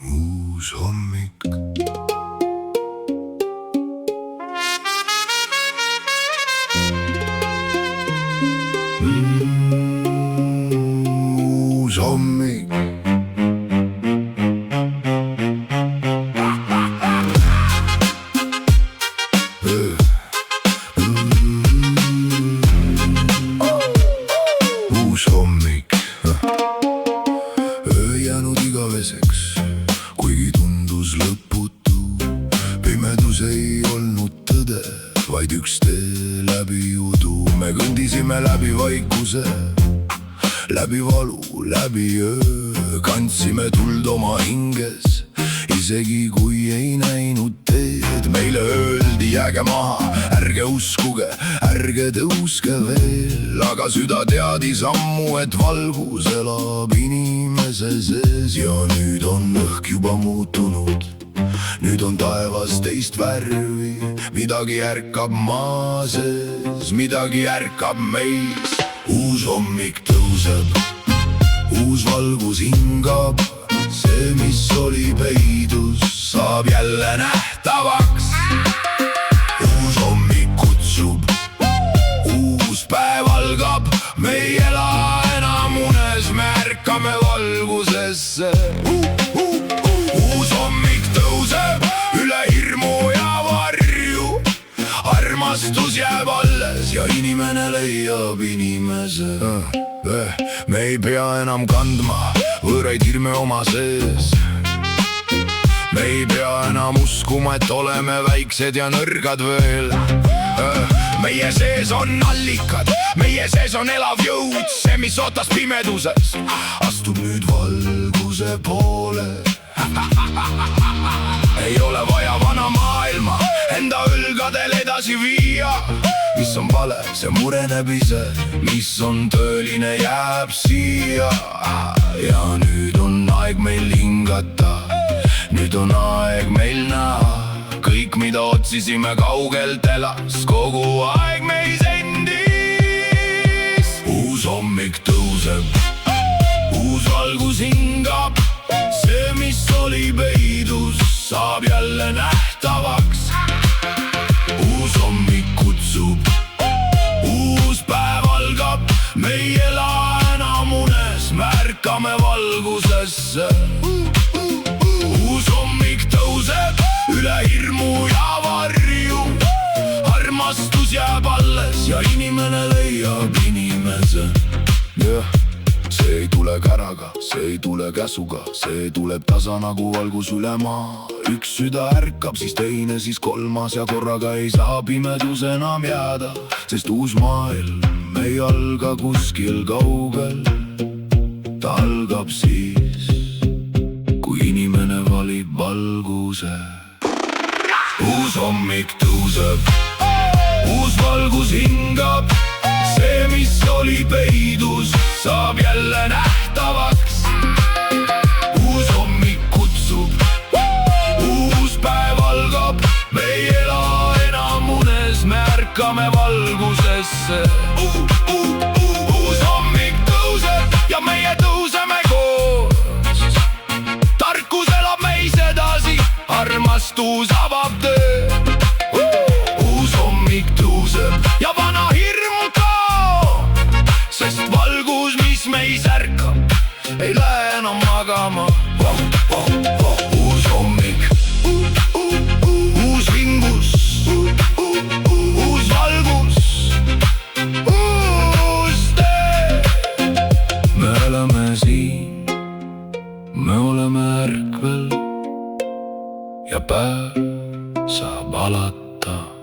Uus hommik. Uus hommik. Uus hommik. Öö jäänud igaveseks, kuigi tundus lõputu. Pimedus ei olnud tõde, vaid üks tee läbi udu. Me kõndisime läbi vaikuse, läbi valu, läbi öö. Kandsime tuld oma hinges, isegi kui ei näinud teed. Meile öeldi, jääge maha, ärge uskuge, ärge tõuske veel. Aga süda teadis ammu, et valgus elab inimese sees. Ja nüüd on õhk juba muutunud, nüüd on taevas teist värvi. Midagi ärkab maa sees, midagi ärkab meis. Uus hommik tõuseb, uus valgus hingab. See, mis oli peidus, saab jälle nähtavaks. Uus hommik kutsub, uus päev algab. Me ei ela enam unes, me ärkame valgusesse. Uus hommik tõuseb üle hirmu ja varju. Armastus jääb alles ja inimene leiab inimese. Me ei pea enam kandma võõraid hirme oma sees. Me ei pea enam uskuma, et oleme väiksed ja nõrgad veel. Meie sees on allikad, meie sees on elav jõud. See, mis ootas pimeduses, astub nüüd valguse poole. Ei ole vaja vana maailma enda õlgadel edasi viia. Mis on vale, see mureneb ise, mis on tõeline, jääb siia. Ja nüüd on aeg meil hingata, nüüd on aeg meil näha. Kõik, mida otsisime kaugelt, elas kogu aeg meis endis. Uus hommik tõuseb, uus valgus hingab. See, mis oli peidus, saab jälle nähtavaks. Uus hommik kutsub, uus päev algab. Me ei ela enam unes, me ärkame valgusesse. Uus hommik tõuseb üle hirmu ja varju. Armastus jääb alles ja inimene leiab inimese. See ei tule käraga, see ei tule käsuga, see tuleb tasa nagu valgus üle maa. Üks süda ärkab, siis teine, siis kolmas ja korraga ei saa pimedus enam jääda. Sest uus maailm ei alga kuskil kaugel. Ta algab siis, kui inimene valib valguse. Uus hommik tõuseb, uus valgus hingab. See, mis oli peidus, saab jälle nähtavaks. Uus hommik kutsub, uus päev algab. Me ei ela enam unes, me ärkame valgusesse. Uus hommik tõuseb ja meie tõuseme koos. Tarkus elab meis edasi, armastus avab tee. Uus hommik tõuseb ja vana hirm kaob. Sest valgus, mis meis ärkab, ei lähe enam magama. Uus hommik, uus vingus, uus valgus, uus tee. Me elame siin, me oleme ärkvel ja päev saab alata.